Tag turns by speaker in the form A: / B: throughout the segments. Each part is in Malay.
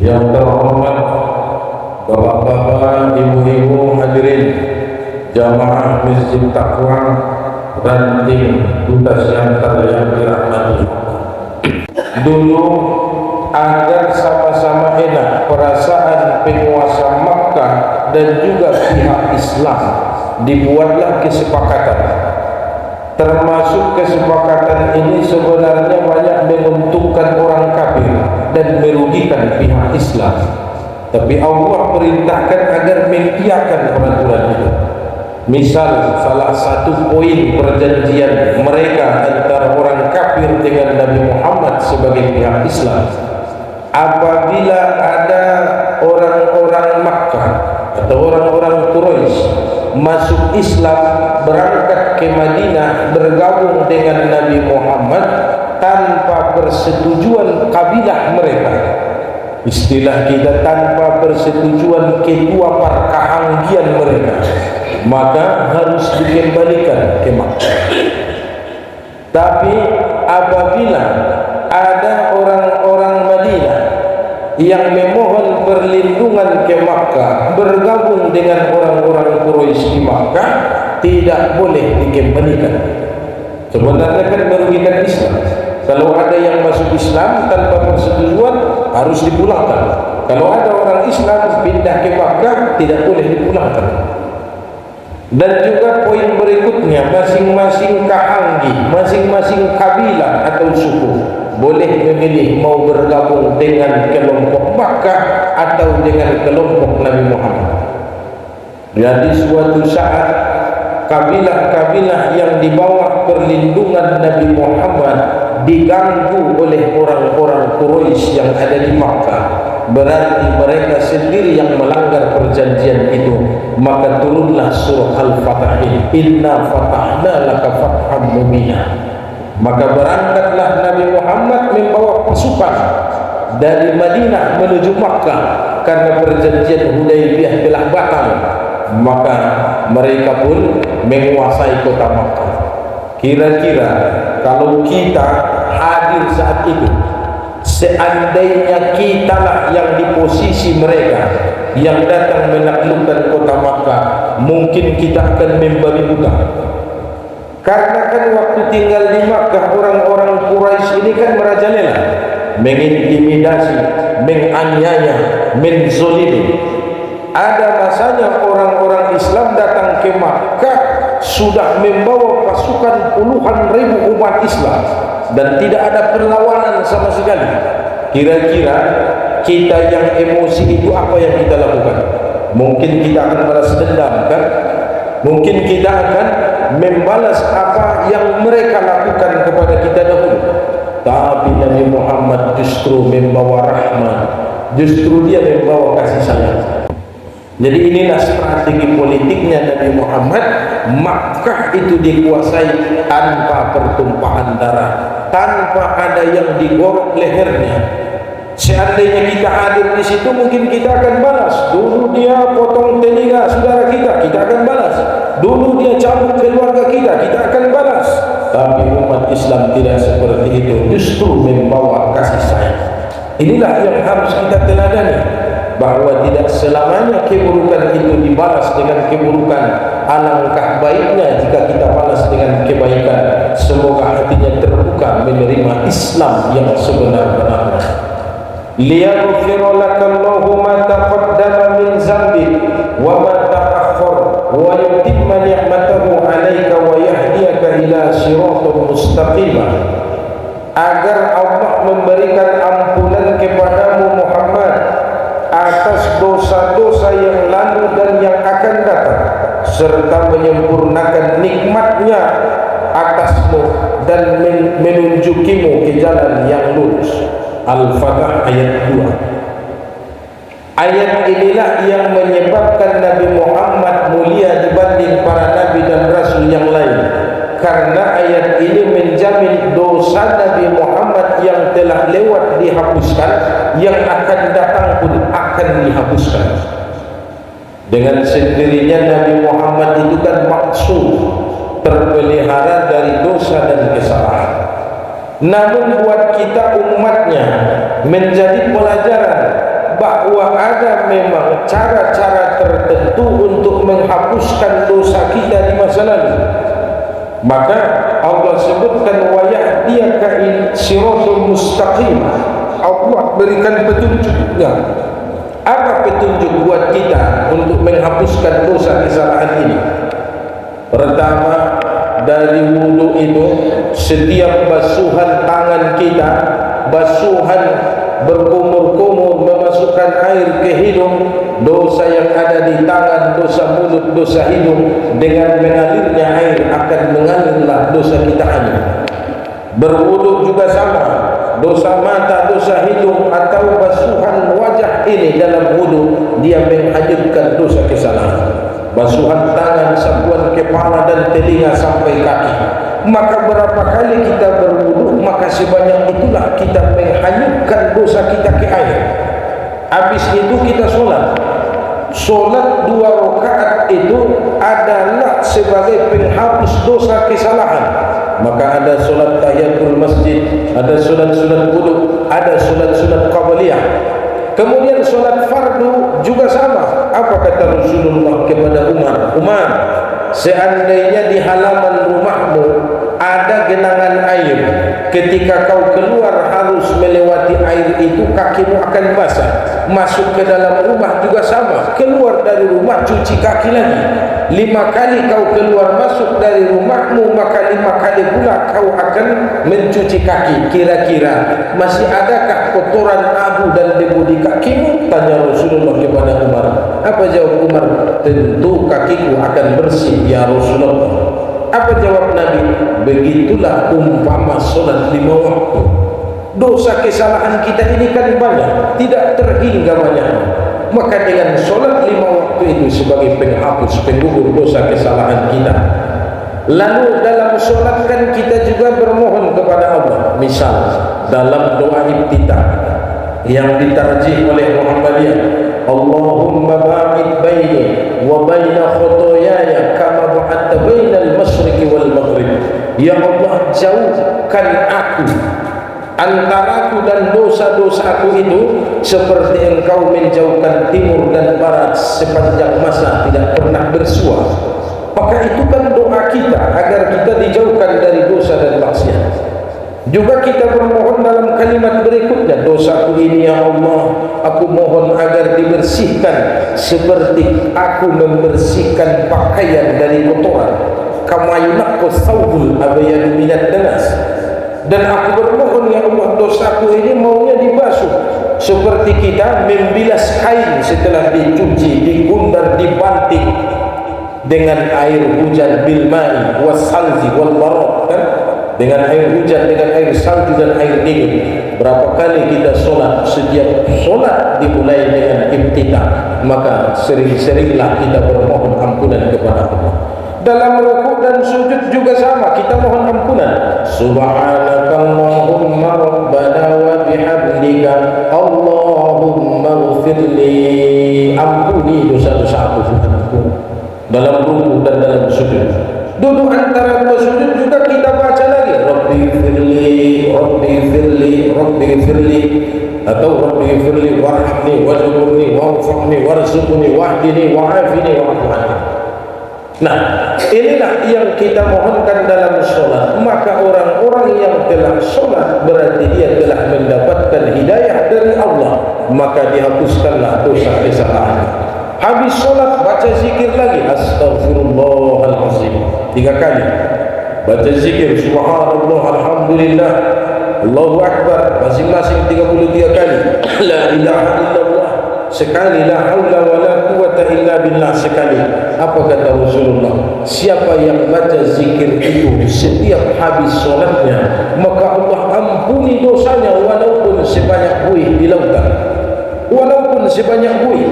A: Yang terhormat bapak-bapak, ibu-ibu, hadirin jamaah Masjid Taqwa dan tim duta siantar yang dirahmati. Dulu agar sama-sama enak perasaan penguasa Makkah dan juga pihak Islam, dibuatlah kesepakatan. Termasuk kesepakatan ini sebenarnya banyak menguntungkan orang kafir dan merugikan pihak Islam. Tapi Allah perintahkan agar mengiyakan peraturan itu. Misal salah satu poin perjanjian mereka antara orang kafir dengan Nabi Muhammad sebagai pihak Islam, apabila ada orang-orang Makkah atau orang-orang Quraisy masuk Islam, berangkat ke Madinah, bergabung dengan Nabi Muhammad tanpa persetujuan kabilah mereka, istilah kita tanpa persetujuan ketua perkahanggian mereka, maka harus dikembalikan ke Makkah. Tapi apabila ada orang-orang Madinah yang memohon perlindungan ke Makkah, bergabung dengan orang-orang Quraisy di Makkah, tidak boleh dikembalikan. Sebenarnya kan merugikan Islam. Kalau ada yang masuk Islam tanpa persetujuan, harus dipulangkan. Kalau ada orang Islam pindah ke Makkah, tidak boleh dipulangkan. Dan juga poin berikutnya, masing-masing kahanggi, masing-masing kabilah atau suku boleh memilih mau bergabung dengan kelompok Makkah atau dengan kelompok Nabi Muhammad. Jadi suatu saat kabilah-kabilah yang di bawah perlindungan Nabi Muhammad diganggu oleh orang-orang Quraisy yang ada di Makkah, berarti mereka sendiri yang melanggar perjanjian itu. Maka turunlah surah Al-Fatah, Inna fatahna laka fatham mubina. Maka berangkatlah Nabi Muhammad membawa pasukan dari Madinah menuju Makkah karena perjanjian Hudaybiyah telah batal. Maka mereka pun menguasai kota Makkah. Kira-kira kalau kita hadir saat itu, seandainya kitalah yang di posisi mereka yang datang menaklukkan kota Makkah, mungkin kita akan membabi buta. Karena kan waktu tinggal di Makkah, orang-orang Quraisy ini kan merajalela, mengintimidasi, menganiaya, menzolimi. Ada masanya orang-orang Islam datang ke Makkah sudah membawa pasukan puluhan ribu umat Islam dan tidak ada perlawanan sama sekali. Kira-kira kita yang emosi itu apa yang kita lakukan? Mungkin kita akan balas dendam kan? Mungkin kita akan membalas apa yang mereka lakukan kepada kita dahulu. Tapi Nabi Muhammad justru membawa rahmat, justru dia membawa kasih sayang. Jadi inilah strategi politiknya Nabi Muhammad. Makkah itu dikuasai tanpa pertumpahan darah, tanpa ada yang digorok lehernya. Seandainya kita hadir di situ, mungkin kita akan balas. Dulu dia potong telinga saudara kita, kita akan balas. Dulu dia cabut keluarga kita, kita akan balas. Tapi umat Islam tidak seperti itu, justru membawa kasih sayang. Inilah yang harus kita teladani, bahwa tidak selamanya keburukan itu dibalas dengan keburukan. Alangkah baiknya jika kita balas dengan kebaikan. Semoga hatinya terbuka menerima Islam yang sebenar-benarnya. Liyaghfira lakallahu ma taqaddama min dzambik wa ma ta'akhkhar wa yutimma ni'matahu 'alaika wa yahdiyaka ila siratal mustaqim. Agar Allah memberikan ampunan kepadamu Muhammad atas dosa-dosa yang lalu dan yang akan datang, serta menyempurnakan nikmatnya atasmu dan menunjukimu ke jalan yang lurus. Al-Fatah ayat 2. Ayat inilah yang menyebabkan Nabi Muhammad mulia dibanding para nabi dan rasul yang lain, karena ayat ini menjamin dosa Nabi Muhammad yang telah lewat dihapuskan, yang akan datang pun akan dihapuskan. Dengan sendirinya Nabi Muhammad itu kan maksum, terpelihara dari dosa dan kesalahan. Namun buat kita umatnya menjadi pelajaran memang cara-cara tertentu untuk menghapuskan dosa kita di masa lalu. Maka Allah sebutkan wa yahdiyaka siratal mustaqim. Allah berikan petunjuknya. Apa petunjuk buat kita untuk menghapuskan dosa kesalahan ini? Pertama, dari wudu itu, setiap basuhan tangan kita, basuhan berkumur-kumur memasukkan air ke hidung, dosa yang ada di tangan, dosa mulut, dosa hidung, dengan mengalirnya air akan mengalirlah dosa kita hanyut. Berwudu juga sama, dosa mata, dosa hidung atau basuhan wajah ini dalam wudu, dia menghanyutkan dosa kesalahan. Basuhan tangan, sapuan kepala dan telinga sampai kaki. Maka berapa kali kita berwudu, maka sebanyak itulah kita menghanyutkan dosa kita ke air. Habis itu kita sholat. Sholat 2 rakaat itu adalah sebagai penghapus dosa kesalahan. Maka ada sholat tahiyatul masjid, ada sholat-sholat wudu, ada sholat-sholat qabliyah. Kemudian sholat fardu juga sama. Apa kata Rasulullah kepada Umar? Umar, seandainya di halaman rumahmu ada genangan air, ketika kau keluar harus melewati air itu, kakimu akan basah. Masuk ke dalam rumah juga sama, keluar dari rumah cuci kaki lagi. 5 kali kau keluar masuk dari rumahmu, maka 5 kali pula kau akan mencuci kaki. Kira-kira masih adakah kotoran abu dan debu di kakimu? Tanya Rasulullah kepada Umar. Apa jawab Umar? Tentu kakiku akan bersih ya Rasulullah. Apa jawab Nabi? Begitulah umpama solat 5 waktu. Dosa kesalahan kita ini kan banyak, tidak terhingga banyak. Maka dengan solat 5 waktu itu sebagai penghapus, penggugur dosa kesalahan kita. Lalu dalam solat kan kita juga bermohon kepada Allah. Misal dalam doa iftitah yang ditarjih oleh Muhammadiyah, Allahumma ba'id baini wa baina khotoyaya kama ba'adta bainal masyriqi wal maghrib. Ya Allah, jauhkan aku, antaraku dan dosa-dosaku itu seperti engkau menjauhkan timur dan barat sepanjang masa tidak pernah bersua. Maka itu kan doa kita agar kita dijauhkan dari dosa dan maksiat. Juga kita bermohon dalam kalimat berikutnya, dosaku ini ya Allah, aku mohon agar dibersihkan seperti aku membersihkan pakaian dari kotoran. Kama yunaqqas thawbul abyadu minad danas. Dan aku bermohon ya Allah, dosaku ini maunya dibasuh seperti kita membilas kain setelah dicuci, digundar, dibanting dengan air hujan, bil ma'i was salji wal barad, kan? Dengan air hujan, dengan air salju dan air dingin. Berapa kali kita solat, setiap solat dimulai dengan iftitah, maka sering-seringlah kita bermohon ampunan kepada Allah. Dalam rukuk dan sujud juga sama, kita mohon ampunan. Subhanakallahumma rabbana wa bihamdika Allahumma ighfirli, ampuni dosa-dosaku dalam rukuk dan dalam sujud. Duduk antara 2 sujud juga kita baca lagi, Rabbi firli, Rabbi firli, Rabbi firli, atau Rabbi firli warhamni wajburni warfa'ni warzuqni wahdini wa'afini wa'afani. Nah, inilah yang kita mohonkan dalam sholat. Maka orang-orang yang telah sholat berarti dia telah mendapatkan hidayah dari Allah, maka dihapuskanlah dosa kesalahan. Habis sholat baca zikir lagi, Astaghfirullahalazim 3 kali. Baca zikir Subhanallah, Alhamdulillah, Allahu Akbar masing-masing 33 kali. La ilaha illallah sekali, la haula wa la quwata illa billah sekali. Apa kata Rasulullah? Siapa yang baca zikir itu setiap habis sholatnya, maka Allah ampuni dosanya walaupun sebanyak buih di lautan. Walaupun sebanyak buih.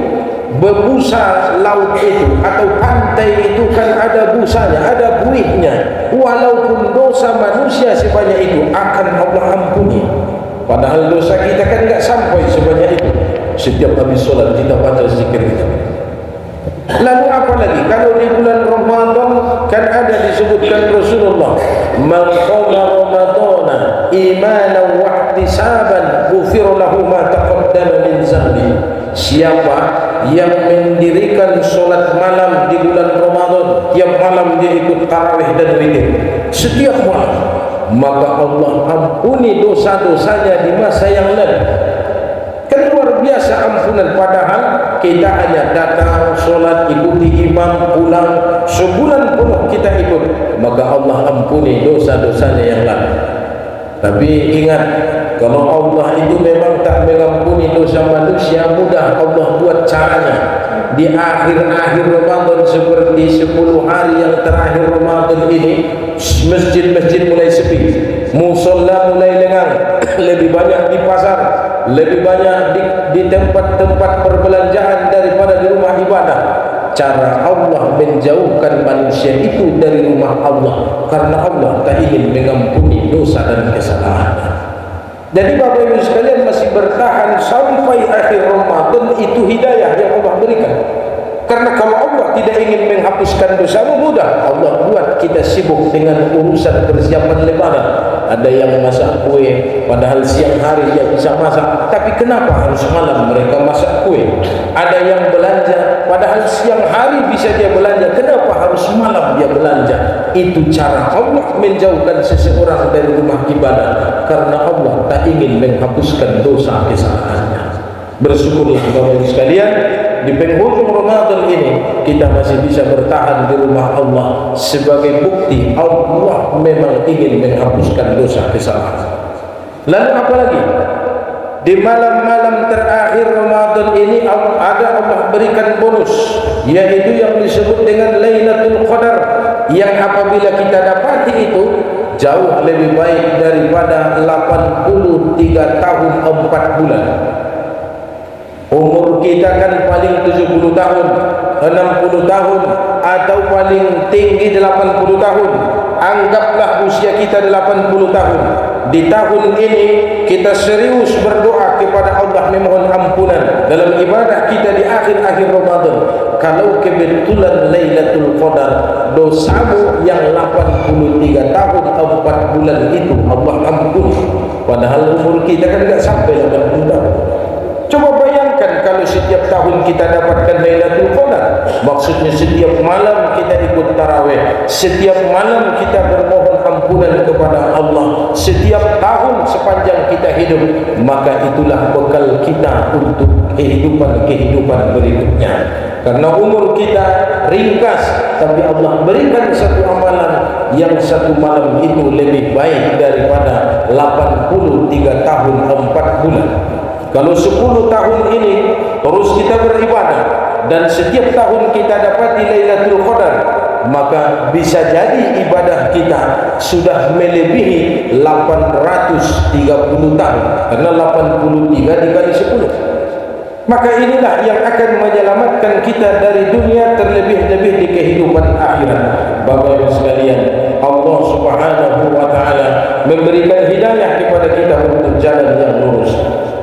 A: Berbusa laut itu atau pantai itu kan ada busanya, ada buihnya. Walaupun dosa manusia sebanyak itu akan Allah ampuni. Padahal dosa kita kan enggak sampai sebanyak itu. Setiap habis sholat kita baca zikir itu. Lalu apa lagi? Kalau di bulan Ramadan kan ada disebutkan Rasulullah, man qama ramadana imanan wa ihtisaban ghufira lahu ma taqaddama min dhanbi. Siapa yang mendirikan solat malam di bulan Ramadan, tiap malam dia ikut tarawih dan witir setiap malam, maka Allah ampuni dosa-dosanya di masa yang lalu. Kan luar biasa ampunan, padahal kita hanya datang solat, ikuti imam, pulang, sebulan penuh kita ikut, maka Allah ampuni dosa-dosanya yang lalu. Tapi ingat, kalau Allah itu memang tak mengampuni dosa manusia, mudah Allah buat caranya. Di akhir-akhir Ramadan, seperti 10 hari yang terakhir Ramadan ini, masjid-masjid mulai sepi, musola mulai lengang, lebih banyak di pasar, lebih banyak di tempat-tempat perbelanjaan daripada di rumah ibadah. Cara Allah menjauhkan manusia itu dari rumah Allah, karena Allah tak ingin mengampuni dosa dan kesalahannya. Jadi Bapak Ibu sekalian, masih bertahan sampai akhir Ramadan itu hidayah yang Allah berikan. Karena kalau Allah tidak ingin menghapuskan dosamu, mudah Allah buat kita sibuk dengan urusan persiapan lebaran. Ada yang masak kue, padahal siang hari dia bisa masak, tapi kenapa harus malam mereka masak kue? Ada yang belanja, padahal siang hari bisa dia belanja, kenapa harus malam dia belanja? Itu cara Allah menjauhkan seseorang dari rumah ibadah, karena Allah tak ingin menghapuskan dosa kesalahannya. Bersyukurlah Bapak Ibu sekalian, di penghujung Ramadan ini kita masih bisa bertahan di rumah Allah, sebagai bukti Allah memang ingin menghapuskan dosa kesalahan. Lalu apa lagi? Di malam-malam terakhir Ramadan ini ada Allah berikan bonus, yaitu yang disebut dengan Lailatul Qadar, yang apabila kita dapati itu jauh lebih baik daripada 83 tahun 4 bulan. Umur kita kan paling 70 tahun, 60 tahun, atau paling tinggi 80 tahun. Anggaplah usia kita 80 tahun. Di tahun ini kita serius berdoa kepada Allah memohon ampunan dalam ibadah kita di akhir-akhir Ramadan. Kalau kebetulan Lailatul Qadar, dosamu yang 83 tahun 4 bulan itu Allah ampuni. Padahal umur kita kan tidak sampai 80 tahun. Coba bayangkan kalau setiap tahun kita dapatkan Lailatul Qadar, maksudnya setiap malam kita ikut tarawih, setiap malam kita bermohon ampunan kepada Allah, setiap tahun sepanjang kita hidup, maka itulah bekal kita untuk kehidupan berikutnya. Karena umur kita ringkas, tapi Allah berikan satu amalan yang satu malam itu lebih baik daripada 83 tahun 4 bulan. Kalau 10 tahun ini terus kita beribadah dan setiap tahun kita dapati Lailatul Qadar, maka bisa jadi ibadah kita sudah melebihi 830 tahun, karena 83 dikali 10. Maka inilah yang akan menyelamatkan kita dari dunia, terlebih-lebih di kehidupan akhirat. Bapak Ibu sekalian, Allah Subhanahu wa taala memberikan hidayah kepada kita untuk jalan yang lurus.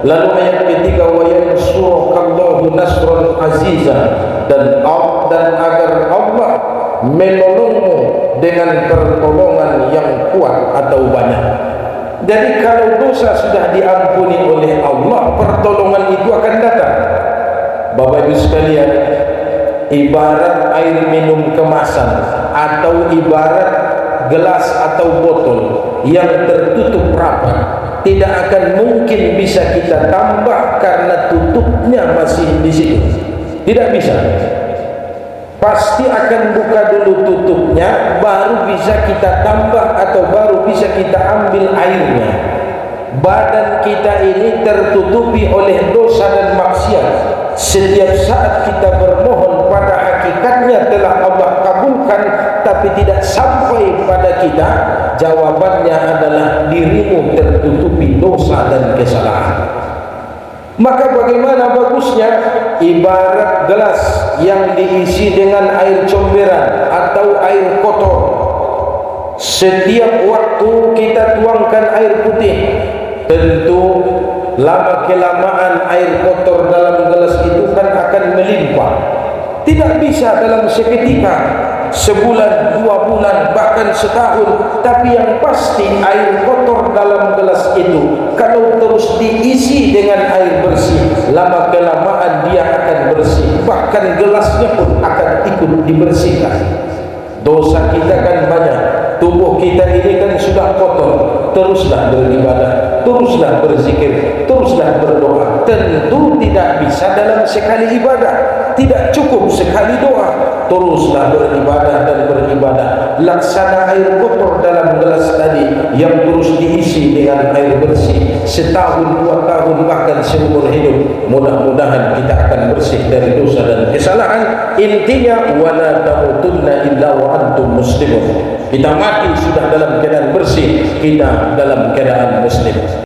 A: Lalu ayat ketiga, wa yansurukallahu nasran aziza, dan agar Allah menolongmu dengan pertolongan yang kuat atau banyak. Jadi kalau dosa sudah diampuni oleh Allah, pertolongan itu akan datang. Bapak Ibu sekalian, ibarat air minum kemasan atau ibarat gelas atau botol yang tertutup rapat, tidak akan mungkin bisa kita tambah karena tutupnya masih di situ. Tidak bisa. Pasti akan buka dulu tutupnya, baru bisa kita tambah atau baru bisa kita ambil airnya. Badan kita ini tertutupi oleh dosa dan maksiat. Setiap saat kita bermohon, pada hakikatnya telah Allah kabulkan, tapi tidak sampai pada kita, jawabannya adalah dirimu tertutupi dosa dan kesalahan. Maka bagaimana bagusnya ibarat gelas yang diisi dengan air comberan atau air kotor. Setiap waktu kita tuangkan air putih, tentu lama kelamaan air kotor dalam gelas itu kan akan melimpah. Tidak bisa dalam seketika, sebulan, 2 bulan, bahkan setahun. Tapi yang pasti air kotor dalam gelas itu, kalau terus diisi dengan air bersih, lama kelamaan dia akan bersih. bahkan gelasnya pun akan ikut dibersihkan. Dosa kita kan banyak, tubuh kita ini kan sudah kotor. Teruslah beribadah, teruslah berzikir, teruslah berdoa. Tentu tidak bisa dalam sekali ibadah, tidak cukup sekali doa. Teruslah beribadah dan beribadah. Laksana air kotor dalam gelas tadi yang terus diisi dengan air bersih, setahun, 2 tahun, bahkan seumur hidup. Mudah-mudahan kita akan bersih dari dosa dan kesalahan. Intinya, wala tamutunna illa wa antum muslimun. Kita mati sudah dalam keadaan bersih, kita dalam keadaan muslim.